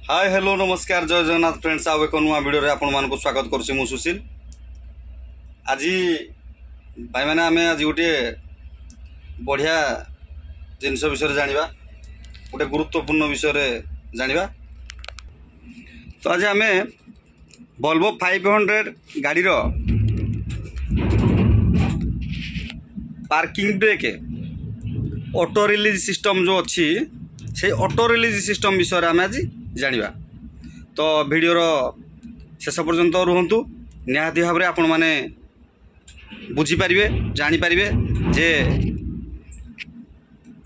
Hi hello नमस्कार जय Jagannath friends आउ एक नुआ वीडियो आपण मानक स्वागत करुच्ची मु सुशील। आज भाई मैंने आम आज गोटे बढ़िया जिनस विषय जाना गोटे गुरुत्वपूर्ण विषय जाना। तो आज आम वोल्वो 500 गाड़ी parking brake auto release system जो अच्छी से ऑटो रिलीज सिस्टम विषय आम आज जानिबा। तो वीडियोर शेष पर्यंत रुहतु निहाती भाव में आपण मैंने बुझीपारे जानीपारे जे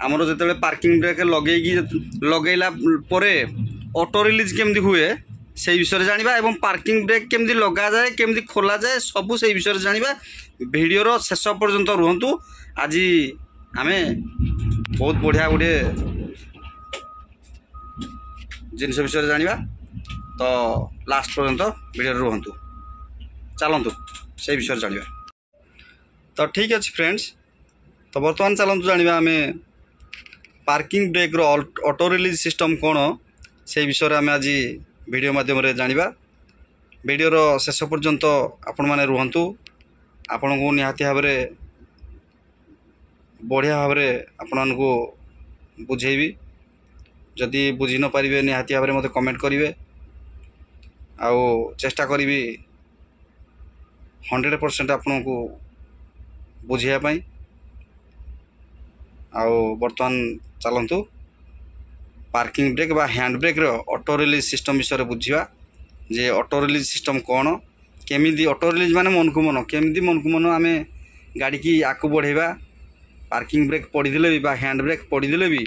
आमर जो पार्किंग ब्रेक लगेला परे ऑटो रिलीज केमती हुए से विषय जानिबा एवं पार्किंग ब्रेक केमती लगा जाए केमती खोला जाए सबू से विषय जानिबा। वीडियोर शेष पर्यंत रुहतु। आज आम बहुत बढ़िया गोटे जिनस विषय जानिबा। तो लास्ट पर्यंत वीडियो रुहतु चलतु से विषय जानिबा। तो ठीक अच्छे फ्रेंड्स, तो बर्तमान चलतु जानिबा आम पार्किंग ब्रेक रो ऑटो रिलीज सिस्टम कौन से विषय आम आज वीडियो माध्यम जानिबा। वीडियोर शेष पर्यंत आपण माने रुहतु। आपण को निहाती भाव में बढ़िया भाव में आपण को बुझेबी। जदि बुझी न पारे निहाती भाव में मत कमेंट करेंगे आउ चेष्टा करी 100% आपन को बुझाई। आउ बर्तमान चलतु पार्किंग ब्रेक बा हैंड ब्रेक रो ऑटो रिलीज सिस्टम विषय बुझा जे ऑटो रिलीज सिस्टम कौन केमी ऑटो रिलीज माने मन को मन आम गाड़ी की आकु बढ़ेबा। पार्किंग ब्रेक पड़ीदे भी हैंड ब्रेक पड़ीदे भी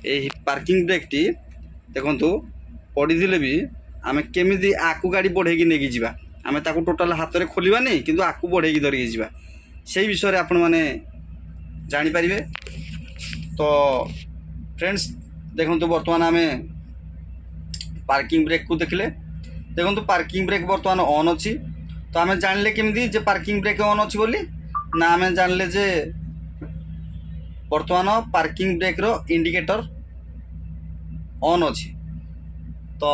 ये पार्किंग ब्रेक टी देखु पड़ीदे भी आम केमी आकु गाड़ी बढ़ेगी नहीं जावा आम ताकू टोटाल हाथ में खोलवा नहीं किंतु आकु बढ़ेगी धरिकी जावा से विषय आपण मैंने जानीपारे। तो फ्रेंड्स देखो बर्तमान आम पार्किंग ब्रेक को देखले देखो पार्किंग ब्रेक बर्तमान ऑन अच्छी। तो आम जानले केमती जे पार्किंग ब्रेक ऑन अच्छी बोली ना आम जानले जे बर्तमान पार्किंग ब्रेक रो इंडिकेटर ऑन अच्छी। तो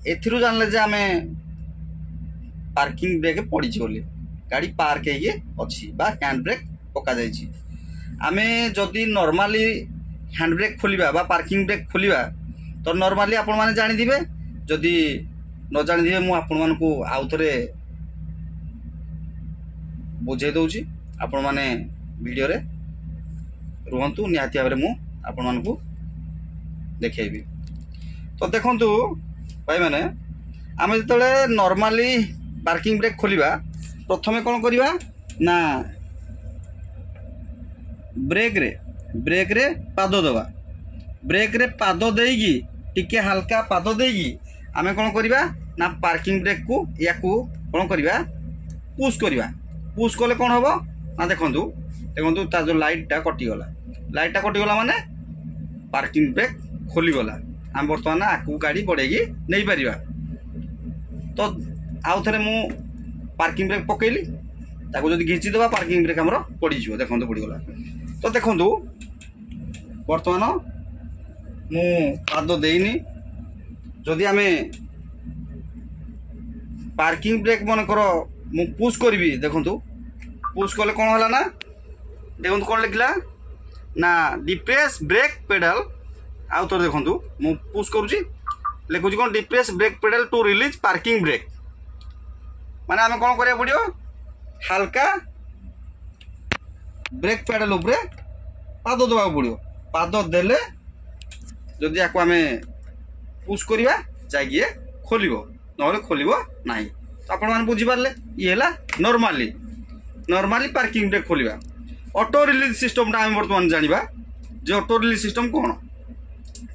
एथिरु जानले जे आम पार्किंग ब्रेक पड़ी बोली गाड़ी पार्क अच्छी बा हैंड ब्रेक पका जाइए। आम जदि नॉर्मली हैंड ब्रेक खोलिबा बा पार्किंग ब्रेक खोलिबा तो नॉर्मली आपण माने जानि दिबे। जदि न जानि दिबे मु आपण मान को आउ थरे बुझे दउची आपण माने वीडियो रे रुहतु निहाती भाव में आपण मान को देखेबी। तो देखंतु भाई मैंने आम जो नॉर्मली पार्किंग ब्रेक खोलिबा प्रथमे कौन करिबा ना ब्रेक रे पाद दबा। ब्रेक रे पाद देगी टिके हल्का पाद देगी आम कौन करिबा ना पार्किंग ब्रेक को या कौन करिबा पुश करिबा। पुश कले कौन होबो ना देखंतु ता जो लाइटा कटिगला माने पार्किंग ब्रेक खोलीगला। आम बर्तमान आकु गाड़ी बढ़ेगी नहीं पारिबा। तो आउ थे मु पार्किंग ब्रेक पकेली ताको जदि घिची देबा पार्किंग ब्रेक हमरो पड़ी जिवो देखंतु पड़ीगला। तो देखंतु बर्तमान मु पाद देइनी जदि आमे पार्किंग ब्रेक मन कर मु पुश करबी देखंतु पुश कले कोन होला ना देखंतु कोन लिखला ना डिप्रेस ब्रेक पेडल। आउ तो देखंतु मु पुश करूची लिखुची कोन depress brake pedal to release parking brake माने आमे कोन करिया पड़ियो हल्का ब्रेक पेडल ऊपर पाद दबा पड़ियो। पाद देले जदि आको आमे पुश करिया जागिए खोलिबो नहले खोलिबो नाही। तो आपण माने बुझी पारले ये हला नॉर्मली पार्किंग ब्रेक खोलिबा। ऑटो रिलीज सिस्टम टा आम बर्तमान जानिबा जे ऑटो रिलीज सिस्टम कौन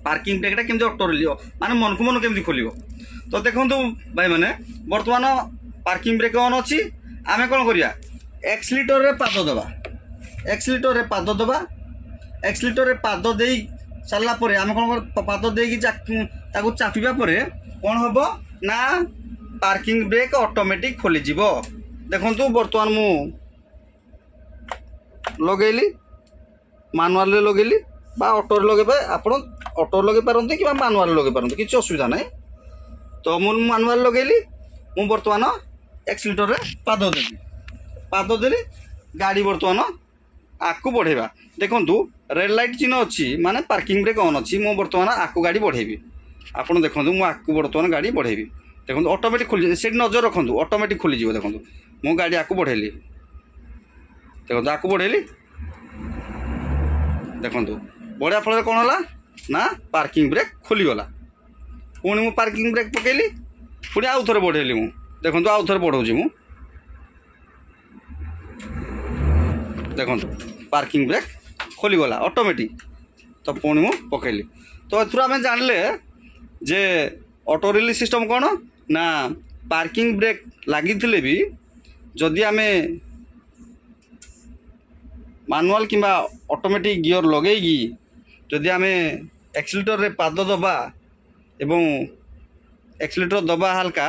पार्किंग ब्रेक केमती ऑटो रिलीज माने मन को मन केमती खोलिबो। तो देखंतु भाई माने बर्तमान पार्किंग ब्रेक ऑन अच्छी आम कौन करिया एक्सीलेटर रे पाद दे सारा पर आम कौन पाद देकी ताकू चापिबा परे कौन हम ना पार्किंग ब्रेक ऑटोमेटिक खोली जीवो। देखंतु बर्तमान मु लगेली मानुआल लगेली बा ऑटो लगे आपण ଅଟୋ ଲଗାଇ ପାରନ୍ତି କିମ୍ବା ମାନୁଆଲ୍ ଲଗାଇ ପାରନ୍ତି, କିଛି ଅସୁବିଧା ନାହିଁ। ତ ମୁଁ ମାନୁଆଲ୍ ଲଗାଇଲି। ମୁଁ ବର୍ତ୍ତମାନ ଏକ୍ସିଲେଟରରେ ପାଦ ଦେଲି ଗାଡ଼ି ବର୍ତ୍ତମାନ ଆଗକୁ ବଢ଼େଇବା। ଦେଖନ୍ତୁ ରେଡ୍ ଲାଇଟ୍ ଚିହ୍ନ ଅଛି ମାନେ ପାର୍କିଂ ବ୍ରେକ୍ ଅନ୍ ଅଛି। ମୁଁ ବର୍ତ୍ତମାନ ଆଗକୁ ଗାଡ଼ି ବଢ଼େଇବି। ଆପଣ ଦେଖନ୍ତୁ ମୁଁ ଆଗକୁ ବର୍ତ୍ତମାନ ଗାଡ଼ି ବଢ଼େଇବି। ଦେଖନ୍ତୁ ଅଟୋମେଟିକ୍ ଖୋଲିଯିବ, ସେଠି ନଜର ରଖନ୍ତୁ, ଅଟୋମେଟିକ୍ ଖୋଲିଯିବ। ଦେଖନ୍ତୁ ମୁଁ ଗାଡ଼ି ଆଗକୁ ବଢ଼େଇଲି, ଦେଖନ୍ତୁ ଆଗକୁ ବଢ଼େଇଲି, ଦେଖନ୍ତୁ ବଢ଼ିଆ ଫଳରେ କ'ଣ ହେଲା ନା ପାର୍କିଂ ବ୍ରେକ୍ ଖୋଲିଗଲା। ପୁଣି ମୁଁ ପାର୍କିଂ ବ୍ରେକ୍ ପକାଇଲି, ପୁଣି ଆଉ ଥରେ ବଢ଼େଇଲି। ମୁଁ ଦେଖନ୍ତୁ ଆଉ ଥରେ ବଢ଼ଉଛି ମୁଁ, ଦେଖନ୍ତୁ ପାର୍କିଂ ବ୍ରେକ୍ ଖୋଲିଗଲା ଅଟୋମେଟିକ୍। ତ ପୁଣି ମୁଁ ପକାଇଲି। ତ ଏଥିରୁ ଆମେ ଜାଣିଲେ ଯେ ଅଟୋ ରିଲିଜ୍ ସିଷ୍ଟମ୍ କ'ଣ ନା ପାର୍କିଂ ବ୍ରେକ୍ ଲାଗିଥିଲେ ବି ଯଦି ଆମେ ମାନୁଆଲ୍ କିମ୍ବା ଅଟୋମେଟିକ୍ ଗିଅର୍ ଲଗାଇକି ଯଦି ଆମେ ଏକ୍ସିଲେଟରରେ ପାଦ ଦେବା ଏବଂ ଏକ୍ସିଲେଟର ଦେବା ହାଲକା,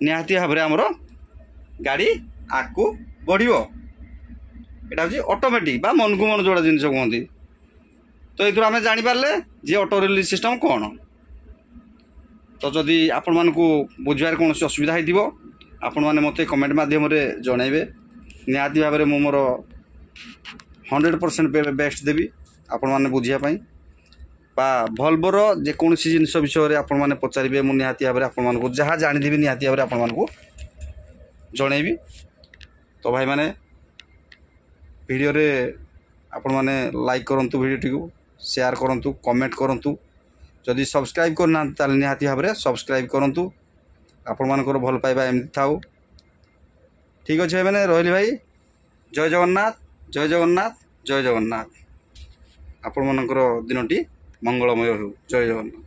ନିହାତି ଭାବରେ ଆମର ଗାଡ଼ି ଆଗକୁ ବଢ଼ିବ। এটা ହେଉଛି ଅଟୋମେଟିକ୍ ବା ମନକୁ ମନ ଯୋଡ଼ା ଜିନିଷ କୁହନ୍ତି। ତ ଏଥିରୁ ଆମେ ଜାଣିପାରିଲେ ଯେ ଅଟୋ ରିଲିଜ୍ ସିଷ୍ଟମ୍ କ'ଣ। ତ ଯଦି ଆପଣମାନଙ୍କୁ ବୁଝିବାରେ କୌଣସି ଅସୁବିଧା ହେଇଥିବ ଆପଣମାନେ ମୋତେ କମେଣ୍ଟ ମାଧ୍ୟମରେ ଜଣାଇବେ। ନିହାତି ଭାବରେ ମୁଁ ମୋର 100% ବେଷ୍ଟ ଦେବି ଆପଣମାନେ ବୁଝିବା ପାଇଁ, ବା ଭଲ୍ଭୋର ଯେକୌଣସି ଜିନିଷ ବିଷୟରେ ଆପଣମାନେ ପଚାରିବେ ମୁଁ ନିହାତି ଭାବରେ ଆପଣମାନଙ୍କୁ ଯାହା ଜାଣିଥିବି ନିହାତି ଭାବରେ ଆପଣମାନଙ୍କୁ ଜଣାଇବି। ତ ଭାଇମାନେ ଭିଡ଼ିଓରେ ଆପଣମାନେ ଲାଇକ୍ କରନ୍ତୁ, ଭିଡ଼ିଓଟିକୁ ସେୟାର କରନ୍ତୁ, କମେଣ୍ଟ କରନ୍ତୁ। ଯଦି ସବସ୍କ୍ରାଇବ୍ କରିନାହାନ୍ତି ତାହେଲେ ନିହାତି ଭାବରେ ସବସ୍କ୍ରାଇବ୍ କରନ୍ତୁ। ଆପଣମାନଙ୍କର ଭଲ ପାଇବା ଏମିତି ଥାଉ। ଠିକ୍ ଅଛି ଭାଇମାନେ, ରହିଲି ଭାଇ। ଜୟ ଜଗନ୍ନାଥ, ଜୟ ଜଗନ୍ନାଥ, ଜୟ ଜଗନ୍ନାଥ। ଆପଣମାନଙ୍କର ଦିନଟି ମଙ୍ଗଳମୟ ହେଉ। ଜୟ ଜଗନ୍ନାଥ।